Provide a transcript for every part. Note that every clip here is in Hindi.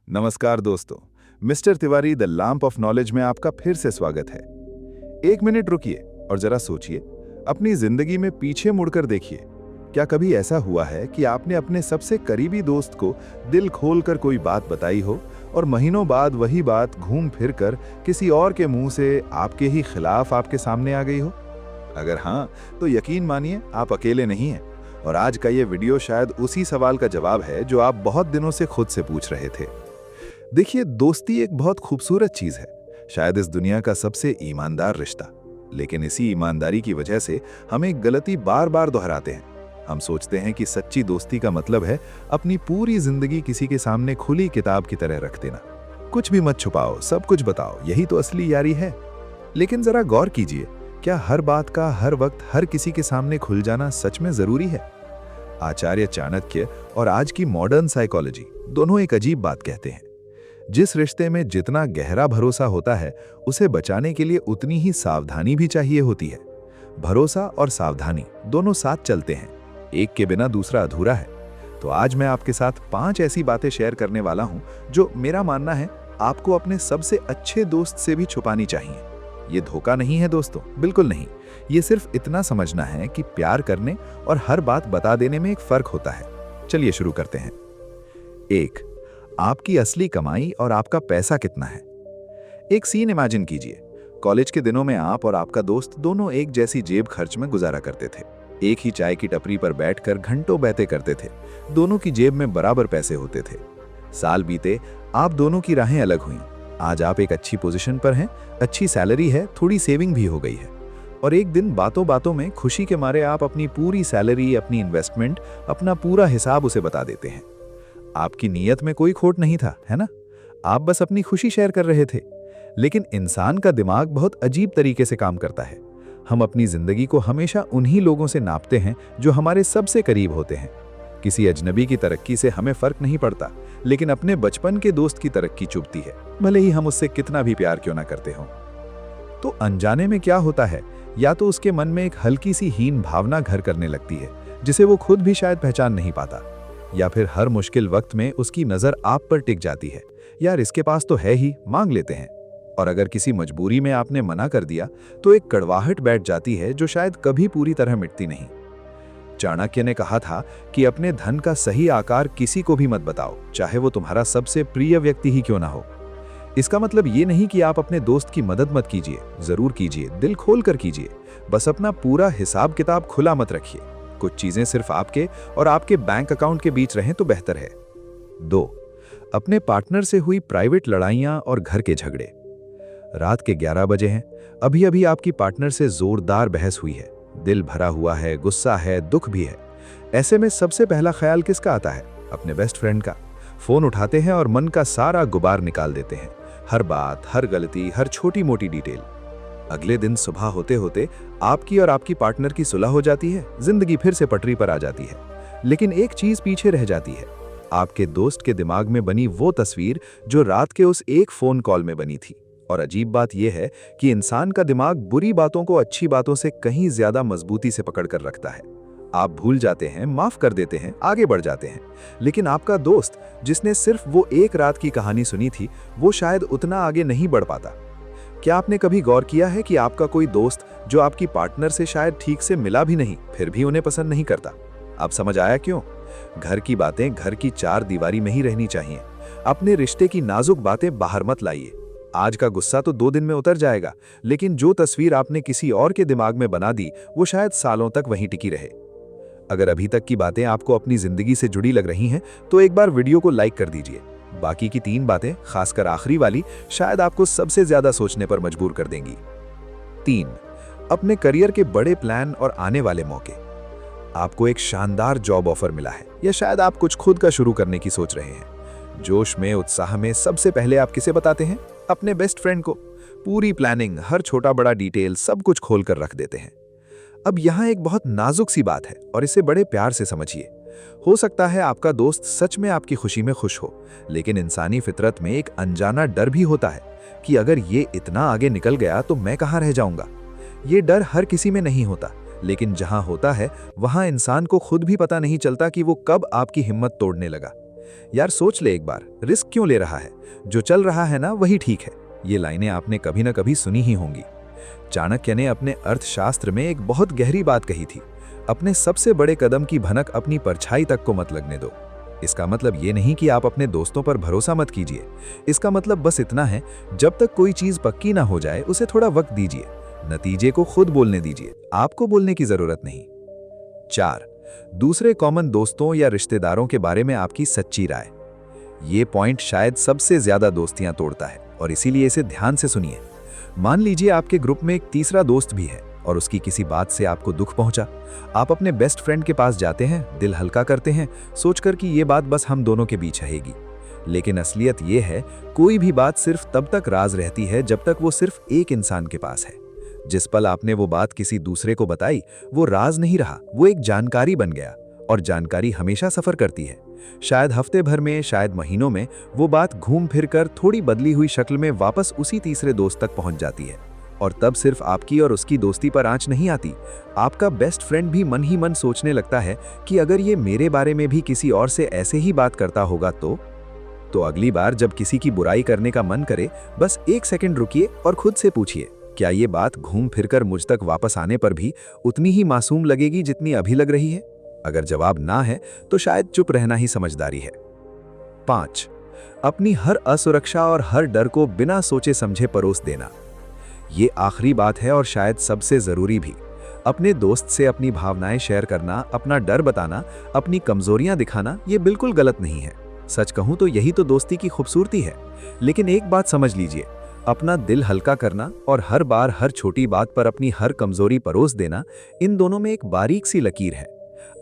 नमस्कार दोस्तों। Mister Tiwari the lamp of knowledge में आपका फिर से स्वागत है। एक मिनट रुकिए और जरा सोचिए, अपनी जिंदगी में पीछे मुड़कर देखिए। क्या कभी ऐसा हुआ है कि आपने अपने सबसे करीबी दोस्त को दिल खोलकर कोई बात बताई हो और महीनों बाद वही बात घूम फिर कर किसी और के मुंह से आपके ही खिलाफ आपके सामने आ गई हो? अगर हाँ, तो यकीन मानिए आप अकेले नहीं हैं। और आज का ये वीडियो शायद उसी सवाल का जवाब है जो आप बहुत दिनों से खुद से पूछ रहे थे। देखिए, दोस्ती एक बहुत खूबसूरत चीज है, शायद इस दुनिया का सबसे ईमानदार रिश्ता। लेकिन इसी ईमानदारी की वजह से हम एक गलती बार बार दोहराते हैं। हम सोचते हैं कि सच्ची दोस्ती का मतलब है अपनी पूरी जिंदगी किसी के सामने खुली किताब की तरह रख देना। कुछ भी मत छुपाओ, सब कुछ बताओ, यही तो असली यारी है। लेकिन जरा गौर कीजिए, क्या हर बात का हर वक्त हर किसी के सामने खुल जाना सच में जरूरी है? आचार्य चाणक्य और आज की मॉडर्न साइकोलॉजी दोनों एक अजीब बात कहते हैं। जिस रिश्ते में जितना गहरा भरोसा होता है, उसे बचाने के लिए उतनी ही सावधानी भी चाहिए होती है। भरोसा और सावधानी दोनों साथ चलते हैं, एक के बिना दूसरा अधूरा है। तो आज मैं आपके साथ 5 ऐसी बातें शेयर करने वाला हूं जो मेरा मानना है आपको अपने सबसे अच्छे दोस्त से भी छुपानी चाहिए। ये धोखा नहीं है दोस्तों, बिल्कुल नहीं। ये सिर्फ इतना समझना है कि प्यार करने और हर बात बता देने में एक फर्क होता है। चलिए शुरू करते हैं। 1, आपकी असली कमाई और आपका पैसा कितना है। एक सीन इमेजिन कीजिए। कॉलेज के दिनों में आप और आपका दोस्त दोनों एक जैसी जेब खर्च में गुजारा करते थे। एक ही चाय की टपरी पर बैठकर घंटों बातें करते थे। दोनों की जेब में बराबर पैसे होते थे। साल बीते, आप दोनों की राहें अलग हुईं। आज आप एक अच्छी पोजीशन पर हैं, अच्छी सैलरी है, थोड़ी सेविंग भी हो गई है। और एक दिन बातों बातों में खुशी के मारे आप अपनी पूरी सैलरी, अपनी इन्वेस्टमेंट, अपना पूरा हिसाब उसे बता देते हैं। आपकी नीयत में कोई खोट नहीं था, है ना? आप बस अपनी खुशी शेयर कर रहे थे। लेकिन इंसान का दिमाग बहुत अजीब तरीके से काम करता है। हम अपनी जिंदगी को हमेशा उन्हीं लोगों से नापते हैं जो हमारे सबसे करीब होते हैं। किसी अजनबी की तरक्की से हमें फर्क नहीं पड़ता, लेकिन अपने बचपन के दोस्त की तरक्की चुभती है, भले ही हम उससे कितना भी प्यार क्यों ना करते हों। तो अनजाने में क्या होता है, या तो उसके मन में एक हल्की सी हीन भावना घर करने लगती है, जिसे वो खुद भी शायद पहचान नहीं पाता। या फिर हर मुश्किल वक्त में उसकी नजर आप पर टिक जाती है। यार, इसके पास तो है ही, मांग लेते हैं। और अगर किसी मजबूरी में आपने मना कर दिया, तो एक कड़वाहट बैठ जाती है जो शायद कभी पूरी तरह मिटती नहीं। चाणक्य ने कहा था कि अपने धन का सही आकार किसी को भी मत बताओ, चाहे वो तुम्हारा सबसे प्रिय व्यक्ति ही क्यों ना हो। इसका मतलब ये नहीं कि आप अपने दोस्त की मदद मत कीजिए, जरूर कीजिए, दिल खोल कर कीजिए। बस अपना पूरा हिसाब किताब खुला मत रखिए। कुछ चीजें सिर्फ आपके और आपके बैंक अकाउंट के बीच रहें तो बेहतर है। 2, अपने पार्टनर से हुई प्राइवेट लड़ाइयां और घर के झगड़े। रात के 11 बजे हैं, अभी अभी आपकी पार्टनर से जोरदार बहस हुई है। दिल भरा हुआ है, गुस्सा है, दुख भी है। ऐसे में सबसे पहला ख्याल किसका आता है? अपने बेस्ट फ्रेंड का। फोन उठाते हैं और मन का सारा गुबार निकाल देते हैं। हर बात, हर गलती, हर छोटी मोटी डिटेल। अगले दिन सुबह होते होते आपकी और आपकी पार्टनर की सुलह हो जाती है, जिंदगी फिर से पटरी पर आ जाती है। लेकिन एक चीज पीछे रह जाती है, आपके दोस्त के दिमाग में बनी वो तस्वीर जो रात के उस एक फोन कॉल में बनी थी। और अजीब बात यह है कि इंसान का दिमाग बुरी बातों को अच्छी बातों से कहीं ज्यादा मजबूती से पकड़ कर रखता है। आप भूल जाते हैं, माफ कर देते हैं, आगे बढ़ जाते हैं। लेकिन आपका दोस्त, जिसने सिर्फ वो एक रात की कहानी सुनी थी, वो शायद उतना आगे नहीं बढ़ पाता। क्या आपने कभी गौर किया है कि आपका कोई दोस्त जो आपकी पार्टनर से शायद ठीक से मिला भी नहीं, फिर भी उन्हें पसंद नहीं करता? अब समझ आया क्यों? घर की बातें घर की 4 दीवारी में ही रहनी चाहिए। अपने रिश्ते की नाजुक बातें बाहर मत लाइए। आज का गुस्सा तो 2 दिन में उतर जाएगा, लेकिन जो तस्वीर आपने किसी और के दिमाग में बना दी, वो शायद सालों तक वहीं टिकी रहे। अगर अभी तक की बातें आपको अपनी जिंदगी से जुड़ी लग रही हैं, तो एक बार वीडियो को लाइक कर दीजिए। बाकी की 3 बातें, खासकर आखिरी वाली, शायद आपको सबसे ज्यादा सोचने पर मजबूर कर देंगी। 3, अपने करियर के बड़े प्लान और आने वाले मौके। आपको एक शानदार जॉब ऑफर मिला है, या शायद आप कुछ खुद का शुरू करने की सोच रहे हैं। जोश में, उत्साह में सबसे पहले आप किसे बताते हैं? अपने बेस्ट फ्रेंड को। पूरी प्लानिंग, हर छोटा बड़ा डिटेल, सब कुछ खोल कर रख देते हैं। अब यहाँ एक बहुत नाजुक सी बात है और इसे बड़े प्यार से समझिए। हो सकता है आपका दोस्त सच में आपकी खुशी में खुश हो, लेकिन इंसानी फितरत में एक अनजाना डर भी होता है कि अगर ये इतना आगे निकल गया तो मैं कहाँ रह जाऊंगा। ये डर हर किसी में नहीं होता, लेकिन जहां होता है वहां इंसान को खुद भी पता नहीं चलता कि वो कब आपकी हिम्मत तोड़ने लगा। यार सोच ले एक बार, रिस्क क्यों ले रहा है? जो चल रहा है ना वही ठीक है। ये लाइनें आपने कभी ना कभी सुनी ही होंगी। चाणक्य ने अपने अर्थशास्त्र में एक बहुत गहरी बात कही थी, अपने सबसे बड़े कदम की भनक अपनी परछाई तक को मत लगने दो। इसका मतलब ये नहीं कि आप अपने दोस्तों पर भरोसा मत कीजिए। इसका मतलब बस इतना है, जब तक कोई चीज पक्की ना हो जाए उसे थोड़ा वक्त दीजिए। नतीजे को खुद बोलने दीजिए, आपको बोलने की जरूरत नहीं। 4. दूसरे कॉमन दोस्तों या रिश्तेदारों के बारे में आपकी सच्ची राय। ये पॉइंट शायद सबसे ज्यादा दोस्तियां तोड़ता है और इसीलिए इसे ध्यान से सुनिए। मान लीजिए आपके ग्रुप में एक तीसरा दोस्त भी है और उसकी किसी बात से आपको दुख पहुंचा। आप अपने बेस्ट फ्रेंड के पास जाते हैं, दिल हल्का करते हैं, सोचकर कि ये बात बस हम दोनों के बीच रहेगी। लेकिन असलियत ये है, कोई भी बात सिर्फ तब तक राज रहती है जब तक वो सिर्फ एक इंसान के पास है। जिस पल आपने वो बात किसी दूसरे को बताई, वो राज नहीं रहा, वो एक जानकारी बन गया। और जानकारी हमेशा सफर करती है। शायद हफ्ते भर में, शायद महीनों में वो बात घूम फिर कर थोड़ी बदली हुई शक्ल में वापस उसी तीसरे दोस्त तक पहुंच जाती है। और तब सिर्फ आपकी और उसकी दोस्ती पर आंच नहीं आती, आपका बेस्ट फ्रेंड भी मन ही मन सोचने लगता है कि अगर ये मेरे बारे में भी किसी और से ऐसे ही बात करता होगा तो अगली बार जब किसी की बुराई करने का मन करे, बस 1 सेकंड रुकिए और खुद से पूछिए, क्या ये बात घूम फिरकर मुझ तक वापस आने पर भी उतनी ही मासूम लगेगी जितनी अभी लग रही है? अगर जवाब ना है तो शायद चुप रहना ही समझदारी है। 5. अपनी हर असुरक्षा और हर डर को बिना सोचे समझे परोस देना। ये आखिरी बात है और शायद सबसे जरूरी भी। अपने दोस्त से अपनी भावनाएं शेयर करना, अपना डर बताना, अपनी कमजोरियां दिखाना, ये बिल्कुल गलत नहीं है। सच कहूं तो यही तो दोस्ती की खूबसूरती है। लेकिन एक बात समझ लीजिए, अपना दिल हल्का करना और हर बार हर छोटी बात पर अपनी हर कमजोरी परोस देना, इन दोनों में एक बारीक सी लकीर है।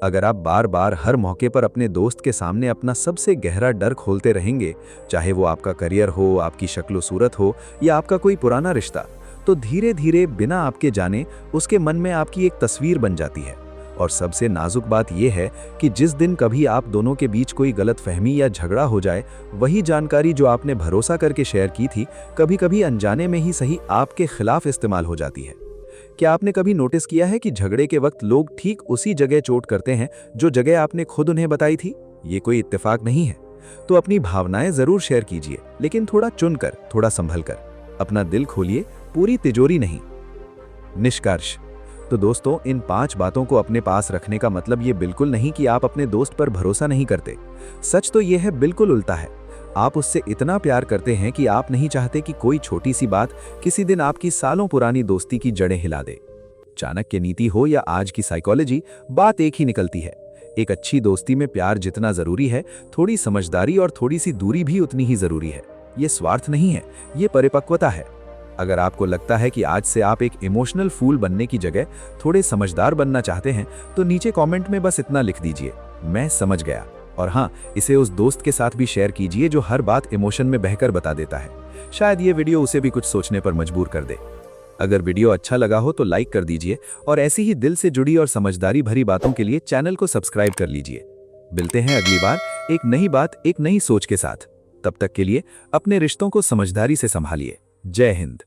अगर आप बार बार हर मौके पर अपने दोस्त के सामने अपना सबसे गहरा डर खोलते रहेंगे, चाहे वो आपका करियर हो, आपकी शक्ल सूरत हो या आपका कोई पुराना रिश्ता, तो धीरे धीरे बिना आपके जाने उसके मन में आपकी एक तस्वीर बन जाती है। और सबसे नाजुक बात यह है कि जिस दिन कभी आप दोनों के बीच कोई गलतफहमी या झगड़ा हो जाए, वही जानकारी जो आपने भरोसा करके शेयर की थी, कभी कभी अनजाने में ही सही आपके खिलाफ इस्तेमाल हो जाती है। क्या आपने कभी नोटिस किया है कि झगड़े के वक्त लोग ठीक उसी जगह चोट करते हैं जो जगह आपने खुद उन्हें बताई थी? ये कोई इत्तेफाक नहीं है। तो अपनी भावनाएं जरूर शेयर कीजिए, लेकिन थोड़ा चुनकर, थोड़ा संभल कर। अपना दिल खोलिए, पूरी तिजोरी नहीं। निष्कर्ष। तो दोस्तों, इन 5 बातों को अपने पास रखने का मतलब ये बिल्कुल नहीं कि आप अपने दोस्त पर भरोसा नहीं करते। सच तो ये है, बिल्कुल उल्टा है। आप उससे इतना प्यार करते हैं कि आप नहीं चाहते कि कोई छोटी सी बात किसी दिन आपकी सालों पुरानी दोस्ती की जड़ें हिला दे। चाणक्य नीति हो या आज की साइकोलॉजी, बात एक ही निकलती है। एक अच्छी दोस्ती में प्यार जितना जरूरी है, थोड़ी समझदारी और थोड़ी सी दूरी भी उतनी ही जरूरी है। ये स्वार्थ नहीं है, ये परिपक्वता है। अगर आपको लगता है कि आज से आप एक इमोशनल फूल बनने की जगह थोड़े समझदार बनना चाहते हैं, तो नीचे कमेंट में बस इतना लिख दीजिए, मैं समझ गया। और हाँ, इसे उस दोस्त के साथ भी शेयर कीजिए जो हर बात इमोशन में बहकर बता देता है। शायद ये वीडियो उसे भी कुछ सोचने पर मजबूर कर दे। अगर वीडियो अच्छा लगा हो तो लाइक कर दीजिए और ऐसी ही दिल से जुड़ी और समझदारी भरी बातों के लिए चैनल को सब्सक्राइब कर लीजिए। मिलते हैं अगली बार एक नई बात, एक नई सोच के साथ। तब तक के लिए अपने रिश्तों को समझदारी से संभालिए। जय हिंद।